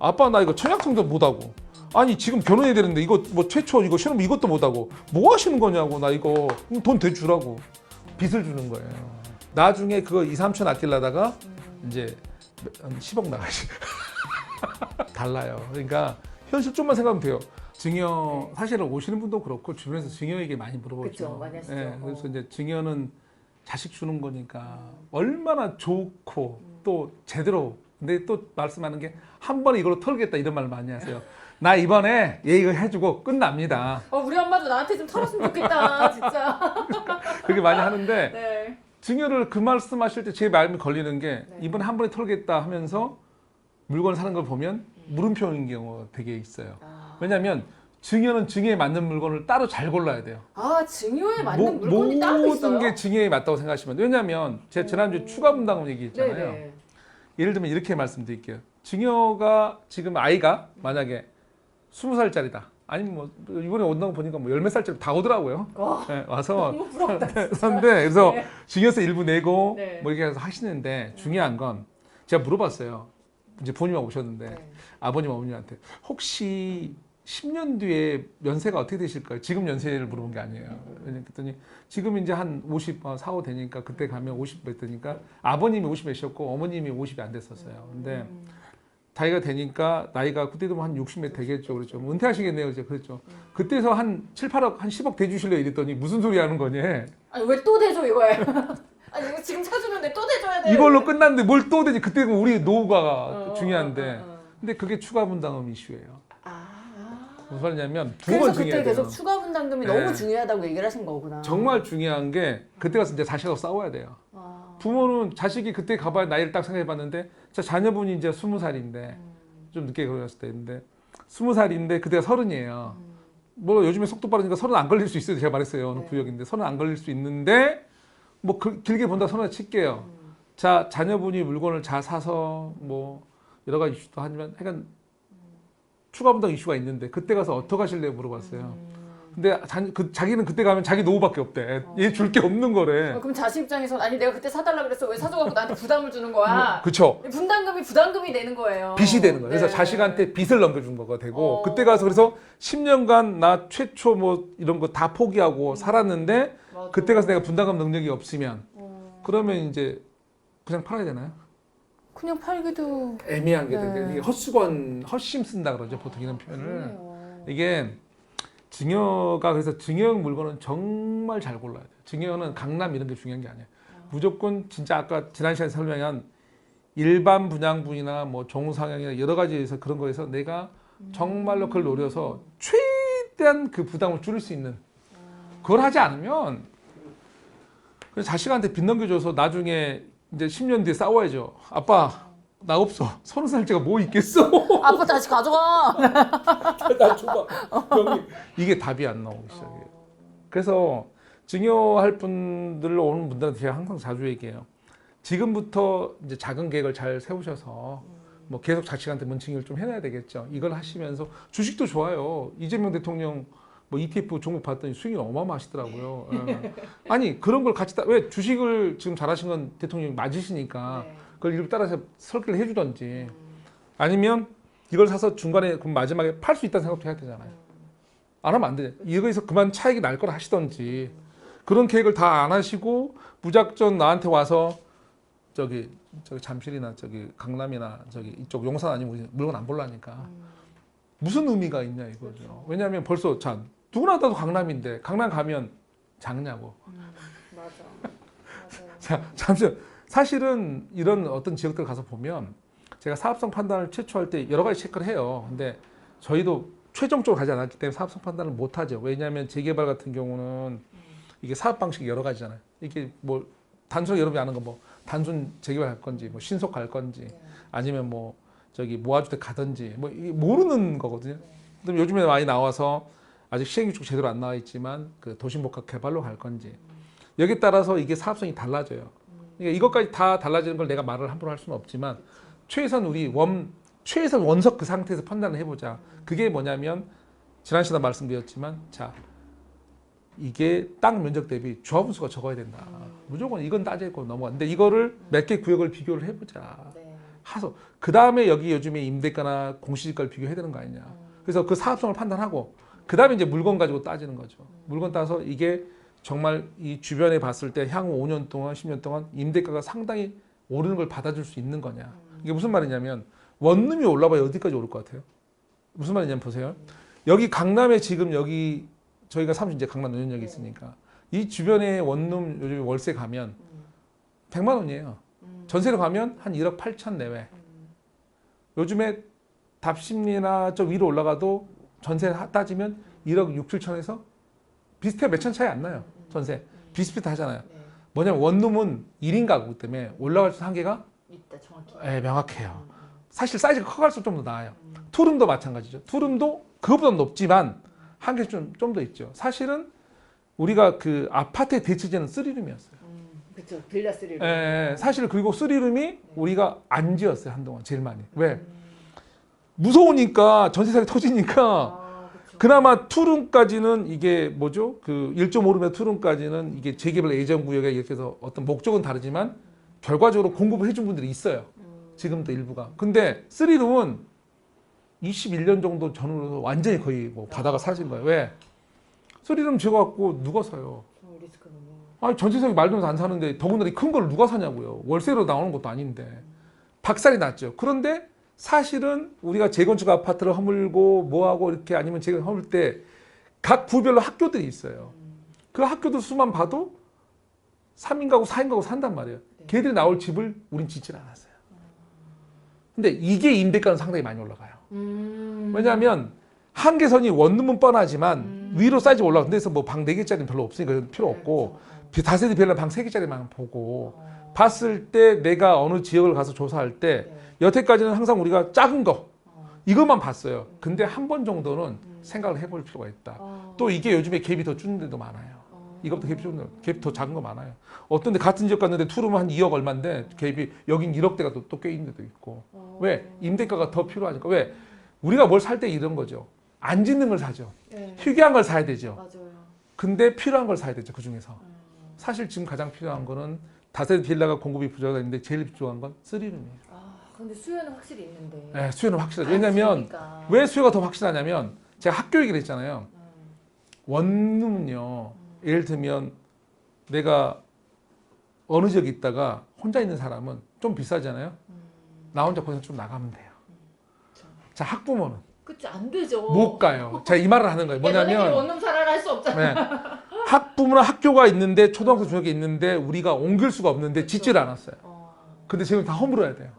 아빠 나 이거 청약성도 못하고 아니 지금 결혼해야 되는데 이거 뭐 최초 이거 신혼 이것도 못하고 뭐 하시는 거냐고 나 이거 돈 대주라고 빚을 주는 거예요. 나중에 그거 2, 3천 아끼려다가 이제 한 10억 나가시. 달라요. 그러니까 현실 좀만 생각하면 돼요. 증여 사실은 오시는 분도 그렇고 주변에서 증여 얘기 많이 물어보죠. 그쵸, 많이 하시죠. 네, 그래서 이제 증여는 자식 주는 거니까 얼마나 좋고 또 제대로. 근데 또 말씀하는 게 한 번에 이걸로 털겠다 이런 말 많이 하세요. 나 이번에 얘 이거 해주고 끝납니다. 우리 엄마도 나한테 좀 털었으면 좋겠다, 진짜. 그렇게 많이 하는데 네. 증여를 그 말씀하실 때 제 마음이 걸리는 게 네. 이번에 한 번에 털겠다 하면서 물건을 사는 걸 보면 물음표인 경우가 되게 있어요. 왜냐하면 증여는 증여에 맞는 물건을 따로 잘 골라야 돼요. 증여에 맞는 물건이 따로 있어요? 모든 게 증여에 맞다고 생각하시면 돼요. 왜냐하면 제가 지난주에 추가 분담금 얘기했잖아요. 네네. 예를 들면 이렇게 말씀드릴게요. 증여가 지금 아이가 만약에 20살짜리다. 아니면 뭐 이번에 온다고 보니까 뭐 10몇 살짜리 다 오더라고요. 네, 와서 너무 부럽다. 선데 그래서 네. 증여세 일부 내고 네. 뭐 이렇게 해서 하시는데 중요한 건 제가 물어봤어요. 이제 부모님하고 오셨는데 네. 아버님 어머님한테 혹시 10년 뒤에 연세가 어떻게 되실까요? 지금 연세를 물어본 게 아니에요. 그랬더니 지금 이제 한 50, 4, 5 되니까 그때 가면 50 몇 되니까 아버님이 50 몇이었고 어머님이 50이 안 됐었어요. 근데 나이가 되니까 나이가 그때도 한 60 몇 되겠죠. 그렇죠. 은퇴하시겠네요. 이제 그랬죠. 그때서 한 7, 8억, 한 10억 대주실래요? 이랬더니 무슨 소리 하는 거니? 아니 왜 또 대줘 이거예요? 아니 이거 지금 사주는데 또 대줘야 돼. 이걸로 끝났는데 뭘 또 되지? 그때 우리 노후가 중요한데. 어. 근데 그게 추가 분담금 이슈예요. 무슨 말이냐면 두 그래서 번 그때 증여해야 돼요. 계속 추가 분담금이 네. 너무 중요하다고 얘기를 하신 거구나. 정말 중요한 게 그때 가서 이제 자식하고 싸워야 돼요. 부모는 자식이 그때 가봐야 나이를 딱 생각해봤는데 자녀분이 이제 20살인데 좀 늦게 결혼했을 때인데 20살인데 그때가 30이에요. 뭐 요즘에 속도 빠르니까 30 안 걸릴 수 있어요. 제가 말했어요. 어느 네. 구역인데 30 안 걸릴 수 있는데 뭐 길게 본다 30 칠게요. 자 자녀분이 물건을 잘 사서 뭐 여러 가지 이슈도 하지만 약간 추가 분담 이슈가 있는데 그때 가서 어떻게 하실래요 물어봤어요. 근데 자기는 그때 가면 자기 노후밖에 없대. 얘 줄 게 없는 거래. 그럼 자식 입장에서 아니 내가 그때 사달라 그랬어 왜 사줘갖고 나한테 부담을 주는 거야? 그쵸. 분담금이 부담금이 되는 거예요. 빚이 되는 거예요. 그래서 네. 자식한테 빚을 넘겨준 거가 되고 그때 가서 그래서 10년간 나 최초 뭐 이런 거 다 포기하고 살았는데 맞아. 그때 가서 내가 분담금 능력이 없으면 그러면 이제 그냥 팔아야 되나요? 그냥 팔기도 애매한 게 네. 되게 이게 헛심 쓴다 그러죠 보통 이런 표현을. 그래요. 이게 증여가 그래서 증여형 물건은 정말 잘 골라야 돼요. 증여는 강남 이런 게 중요한 게 아니에요. 무조건 진짜 아까 지난 시간에 설명한 일반 분양분이나 뭐 종상향이나 여러 가지에서 그런 거에서 내가 정말로 그걸 노려서 최대한 그 부담을 줄일 수 있는 그걸 하지 않으면 그래서 자식한테 빚 넘겨줘서 나중에 이제 10년 뒤에 싸워야죠. 아빠 나 없어. 30살짜리가 뭐 있겠어? 아빠 다시 가져가. 나 줘봐. 여기 이게 답이 안 나오기 시작해요. 그래서 증여할 분들 오는 분들한테 제가 항상 자주 얘기해요. 지금부터 이제 작은 계획을 잘 세우셔서 뭐 계속 자식한테 문칭을 좀 해놔야 되겠죠. 이걸 하시면서 주식도 좋아요. 이재명 대통령 뭐 ETF 종목 봤더니 수익이 어마어마하시더라고요. 아니 그런 걸 같이 왜 주식을 지금 잘하신 건 대통령이 맞으시니까 네. 그걸 이렇게 따라서 설계를 해주던지 아니면 이걸 사서 중간에 그럼 마지막에 팔 수 있다는 생각도 해야 되잖아요. 안 하면 안 되죠. 이거에서 그만 차익이 날 걸 하시던지 그런 계획을 다 안 하시고 무작정 나한테 와서 저기 잠실이나 저기 강남이나 저기 이쪽 용산 아니면 우리 물건 안 볼라니까 무슨 의미가 있냐 이거죠. 왜냐하면 벌써 자 누구나 다도 강남인데 강남 가면 작냐고. 맞아. 자 잠시만. 사실은 이런 어떤 지역들 가서 보면 제가 사업성 판단을 최초할 때 여러 가지 체크를 해요. 근데 저희도 최종적으로 가지 않았기 때문에 사업성 판단을 못 하죠. 왜냐하면 재개발 같은 경우는 이게 사업 방식이 여러 가지잖아요. 이게 뭐 단순히 여러분이 아는 거 뭐 단순 재개발 할 건지 뭐 신속 갈 건지 아니면 뭐 저기 모아주택 가든지 뭐 이게 모르는 거거든요. 근데 요즘에 많이 나와서 아직 시행규칙 제대로 안 나와 있지만 그 도심복합 개발로 갈 건지 여기에 따라서 이게 사업성이 달라져요. 그러니까 이것까지 다 달라지는 걸 내가 말을 함부로 할 수는 없지만 최소한 최소한 원석 그 상태에서 판단을 해보자. 그게 뭐냐면 지난 시간에 말씀드렸지만 자 이게 땅 면적 대비 조합원 수가 적어야 된다. 무조건 이건 따지고 넘어가. 근데 이거를 몇 개 구역을 비교를 해보자. 네. 하소. 그 다음에 여기 요즘에 임대가나 공시지가를 비교해야 되는 거 아니냐. 그래서 그 사업성을 판단하고 그 다음에 이제 물건 가지고 따지는 거죠. 물건 따서 이게 정말 이 주변에 봤을 때 향후 5년 동안 10년 동안 임대가가 상당히 오르는 걸 받아줄 수 있는 거냐. 이게 무슨 말이냐면 원룸이 올라봐야 어디까지 오를 것 같아요? 무슨 말이냐면 보세요. 여기 강남에 지금 여기 저희가 사무실 이제 강남 노년역에 있으니까 이 주변에 원룸 요즘 월세 가면 100만 원이에요. 전세로 가면 한 1억 8천 내외. 요즘에 답심리나 저 위로 올라가도 전세 따지면 1억 6, 7천에서 비슷해 몇 천 차이 안 나요. 전세 비슷비슷하잖아요. 뭐냐면 원룸은 1인 가구 때문에 올라갈 수 한계가 있다 정확히. 네, 명확해요. 사실 사이즈가 커갈수록 좀 더 나아요. 투룸도 마찬가지죠. 투룸도 그것보다 높지만 한계 좀 더 있죠. 사실은 우리가 그 아파트의 대체제는 3룸이었어요. 그렇죠. 빌라 3룸. 예, 사실 그리고 3룸이 우리가 안 지었어요. 한동안 제일 많이. 왜? 무서우니까 전세상이 터지니까 그나마 투룸까지는 이게 뭐죠? 그 1.5룸의 투룸까지는 이게 재개발 예정 구역에 이렇게 해서 어떤 목적은 다르지만 결과적으로 공급을 해준 분들이 있어요. 지금도 일부가. 근데 3룸은 21년 정도 전후로 완전히 거의 뭐 바다가 사라진 거예요. 왜? 3룸 지어갖고 누가 사요? 리스크 너무. 아니 전세석이 말도 안 사는데 더군다나 큰 걸 누가 사냐고요. 월세로 나오는 것도 아닌데. 박살이 났죠. 그런데 사실은 우리가 재건축 아파트를 허물고 뭐하고 이렇게 아니면 허물 때 각 부별로 학교들이 있어요. 그 학교들 수만 봐도 3인 가구, 4인 가구 산단 말이에요. 걔들이 나올 집을 우린 짓질 않았어요. 근데 이게 임대가는 상당히 많이 올라가요. 왜냐하면 한계선이 원룸은 뻔하지만 위로 사이즈 올라가. 근데서 뭐 방 4개짜리는 별로 없으니까 필요 없고 다세대 빌라 방 3개짜리만 보고 봤을 때 내가 어느 지역을 가서 조사할 때 여태까지는 항상 우리가 작은 거 이것만 봤어요. 근데 한 번 정도는 생각을 해볼 필요가 있다. 또 이게 요즘에 갭이 더 주는 데도 많아요. 이것도 갭 더 작은 거 많아요. 어떤 데 같은 지역 갔는데 투룸은 한 2억 얼마인데 갭이 여긴 1억대가 또 꽤 있는 데도 있고. 왜? 임대가가 더 필요하니까. 왜? 우리가 뭘 살 때 이런 거죠. 안 짓는 걸 사죠. 희귀한 걸 사야 되죠. 맞아요. 근데 필요한 걸 사야 되죠. 그중에서. 사실 지금 가장 필요한 거는 다세대 빌라가 공급이 부족한데 제일 필요한 건 3룸이에요. 근데 수요는 확실히 있는데. 네, 수요는 확실하죠. 왜냐면 지으니까. 왜 수요가 더 확실하냐면 제가 학교 얘기를 했잖아요. 원룸은요. 예를 들면 내가 어느 지역에 있다가 혼자 있는 사람은 좀 비싸잖아요. 나 혼자 거기서 좀 나가면 돼요. 자, 학부모는 그치 안 되죠. 못 가요. 제가 이 말을 하는 거예요. 너네끼리 뭐냐면 원룸 살아라 할 수 없잖아. 네, 학부모나 학교가 있는데 초등학교 중학교 있는데 우리가 옮길 수가 없는데 짓질 않았어요. 근데 지금 다 허물어야 돼요.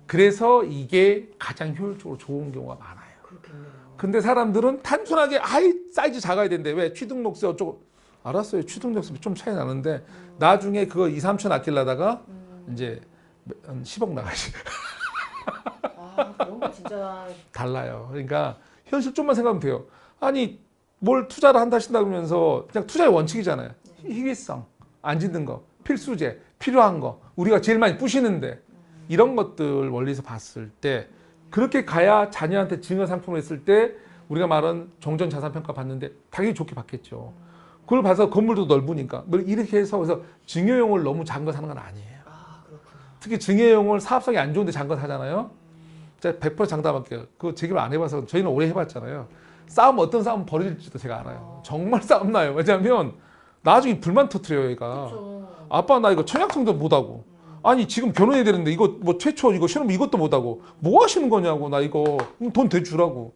그래서 이게 가장 효율적으로 좋은 경우가 많아요. 그렇겠네요. 근데 사람들은 단순하게 아이 사이즈 작아야 되는데 왜 취등록세 어쩌고 알았어요. 취등록세 좀 차이 나는데 나중에 그거 2, 3천 아끼려다가 이제 한 10억 나가지. 그런 거 진짜 달라요. 그러니까 현실 좀만 생각하면 돼요. 아니 뭘 투자를 한다 하신다 그러면서 그냥 투자의 원칙이잖아요. 희귀성, 안 짓는 거, 필수제, 필요한 거, 우리가 제일 많이 부시는데 이런 것들 원리에서 봤을 때 그렇게 가야 자녀한테 증여 상품을 했을 때 우리가 말한 종전 자산 평가 받는데 당연히 좋게 받겠죠. 그걸 봐서 건물도 넓으니까 뭐 이렇게 해서 그래서 증여용을 너무 작은 거 사는 건 아니에요. 그렇구나. 특히 증여용을 사업성이 안 좋은데 작은 거 사잖아요. 제가 100% 장담할게요. 그거 제기를 안 해봐서 저희는 오래 해봤잖아요. 싸움 어떤 싸움 벌어질지도 제가 알아요. 정말 싸움 나요. 왜냐하면 나중에 불만 터트려요, 얘가. 그렇죠. 아빠 나 이거 청약성도 못하고. 아니 지금 결혼해야 되는데 이거 뭐 최초 이거 신혼 이것도 못하고 뭐 하시는 거냐고 나 이거 돈 대주라고.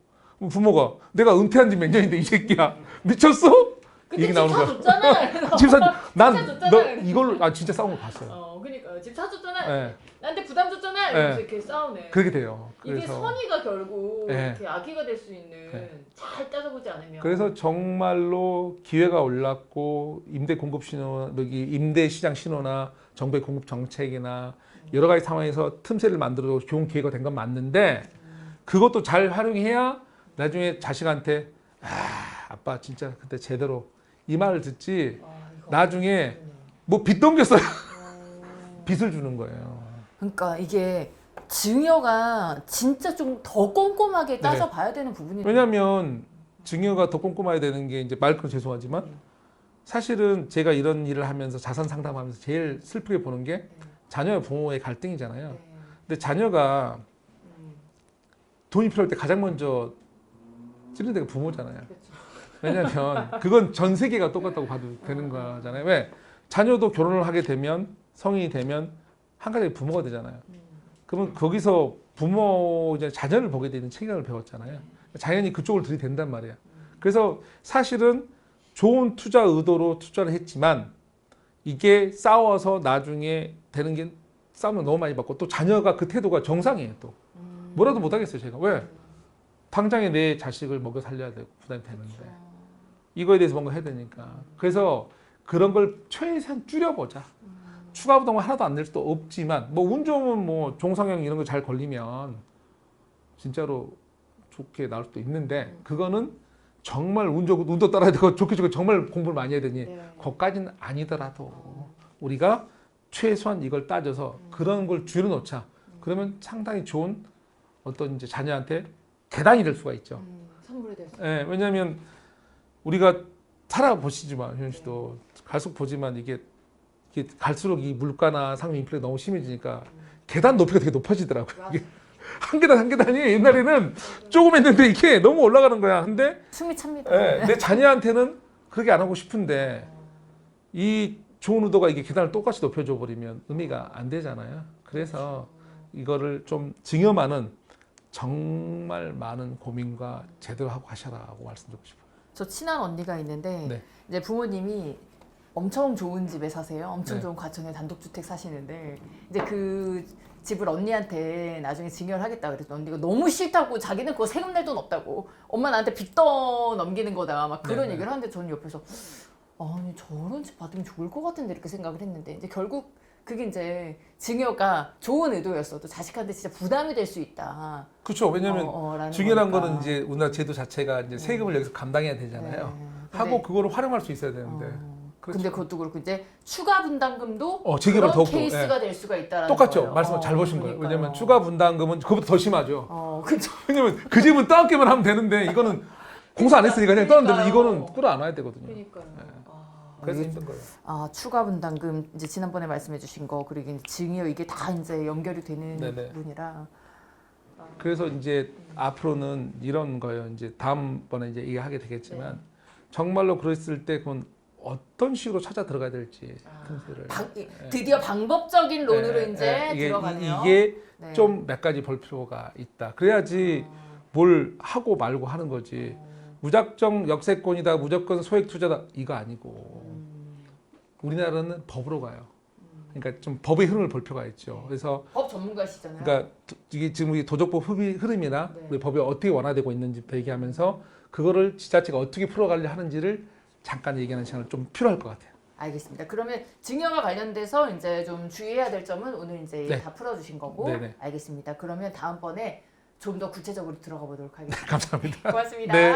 부모가 내가 은퇴한 지 몇 년인데 이 새끼야 미쳤어? 얘기 나오는 거야. 줬잖아. 집 사, 난 줬잖아. 너 이걸 진짜 싸운 거 봤어요. 그러니까 집 사줬잖아. 네. 나한테 부담 줬잖아. 이러면서 이렇게 싸우네. 그렇게 돼요. 이게 그래서 선의가 결국 네. 이렇게 악의가 될 수 있는 잘 따져보지 않으면. 그래서 정말로 기회가 올랐고 임대 공급 신호 여기 임대 시장 신호나 정부의 공급 정책이나 여러 가지 상황에서 틈새를 만들어 좋은 기회가 된 건 맞는데 그것도 잘 활용해야 나중에 자식한테 아빠 진짜 그때 제대로 이 말을 듣지 나중에 뭐 빚 넘겼어요. 빚을 주는 거예요. 그러니까 이게 증여가 진짜 좀 더 꼼꼼하게 따져봐야 되는 부분이. 왜냐하면 증여가 더 꼼꼼해야 되는 게 이제 말끔 죄송하지만 사실은 제가 이런 일을 하면서 자산 상담하면서 제일 슬프게 보는 게 자녀와 부모의 갈등이잖아요. 근데 자녀가 돈이 필요할 때 가장 먼저 찌르는 데가 부모잖아요. 왜냐면 그건 전 세계가 똑같다고 봐도 되는 거잖아요. 왜? 자녀도 결혼을 하게 되면 성인이 되면 한 가지 부모가 되잖아요. 그러면 거기서 부모 이제 자녀를 보게 되는 책임감을 배웠잖아요. 자연히 그쪽을 들이댄단 말이에요. 그래서 사실은 좋은 투자 의도로 투자를 했지만 이게 싸워서 나중에 되는 게 싸움을 너무 많이 받고 또 자녀가 그 태도가 정상이에요. 또 뭐라도 못 하겠어요. 제가 왜? 당장에 내 자식을 먹여 살려야 되고 부담이 되는데 이거에 대해서 뭔가 해야 되니까 그래서 그런 걸 최대한 줄여보자. 추가 부담을 하나도 안 낼 수도 없지만 뭐 운 좋으면 뭐 종상형 이런 거 잘 걸리면 진짜로 좋게 나올 수도 있는데 그거는 정말 운 좋고 운도 따라야 되고 좋게 정말 공부를 많이 해야 되니 그것까지는 아니더라도 우리가 최소한 이걸 따져서 그런 걸 줄여놓자. 그러면 상당히 좋은 어떤 이제 자녀한테 대단이 될 수가 있죠. 선물이 될 수. 예, 왜냐하면 우리가 살아보시지만 효연 씨도 갈수록 보지만 이게 갈수록 이 물가나 상품 인플레가 너무 심해지니까 계단 높이가 되게 높아지더라고요. 이게 한 계단 한 계단이 옛날에는 조금 했는데 이게 너무 올라가는 거야. 근데 숨이 찹니다. 예, 내 자녀한테는 그렇게 안 하고 싶은데 이 좋은 의도가 이게 계단을 똑같이 높여줘 버리면 의미가 안 되잖아요. 그래서 이거를 좀 증여만은 정말 많은 고민과 제대로 하고 가셔라고 말씀드리고 싶어요. 저 친한 언니가 있는데 네. 이제 부모님이 엄청 좋은 집에 사세요. 엄청 네. 좋은 과천에 단독주택 사시는데 이제 그 집을 언니한테 나중에 증여를 하겠다 그랬더니 언니가 너무 싫다고 자기는 그거 세금 낼 돈 없다고 엄마 나한테 빚 떠 넘기는 거다 막 그런 네. 얘기를 하는데 저는 옆에서 아니 저런 집 받으면 좋을 것 같은데 이렇게 생각을 했는데 이제 결국 그게 이제 증여가 좋은 의도였어도 자식한테 진짜 부담이 될 수 있다. 그렇죠. 왜냐하면 라는 증여란 거니까. 거는 이제 우리나라 제도 자체가 이제 세금을 여기서 감당해야 되잖아요. 네. 하고 그거를 활용할 수 있어야 되는데. 그렇죠. 근데 그것도 그렇고 이제 추가 분담금도 증여보다 그런 더욱더, 케이스가 될 수가 있다라는 똑같죠. 거예요. 말씀을 잘 보신 거예요. 그러니까요. 왜냐하면 추가 분담금은 그것보다 더 심하죠. 그렇죠. 왜냐면 그 집은 떠안기만 하면 되는데 이거는 공사 안 했으니까 그냥 떠는데 그러니까요. 이거는 끌어 안와야 되거든요. 그러니까요. 그래서 힘든 거예요. 추가 분담금 이제 지난번에 말씀해주신 거 그리고 이제 증여 이게 다 이제 연결이 되는 네네. 부분이라. 그래서 이제 앞으로는 이런 거예요. 이제 다음번에 이제 얘기하게 되겠지만 정말로 그랬을 때 그건 어떤 식으로 찾아 들어가야 될지 틈새를. 드디어 방법적인 론으로 예, 이제 이게, 들어가네요. 이게 네. 좀 몇 가지 볼 필요가 있다. 그래야지 뭘 하고 말고 하는 거지. 무작정 역세권이다, 무조건 소액 투자다 이거 아니고 우리나라는 법으로 가요. 그러니까 좀 법의 흐름을 볼 필요가 있죠. 그래서 법 전문가시잖아요. 그러니까 이게 지금 우리 도적법 흐름이나 네. 우리 법이 어떻게 완화되고 있는지부터 얘기하면서 그거를 지자체가 어떻게 풀어가려 하는지를 잠깐 얘기하는 시간을 좀 필요할 것 같아요. 알겠습니다. 그러면 증여와 관련돼서 이제 좀 주의해야 될 점은 오늘 이제 네. 다 풀어주신 거고 네네. 알겠습니다. 그러면 다음번에 좀 더 구체적으로 들어가 보도록 하겠습니다. 감사합니다. 고맙습니다. 네.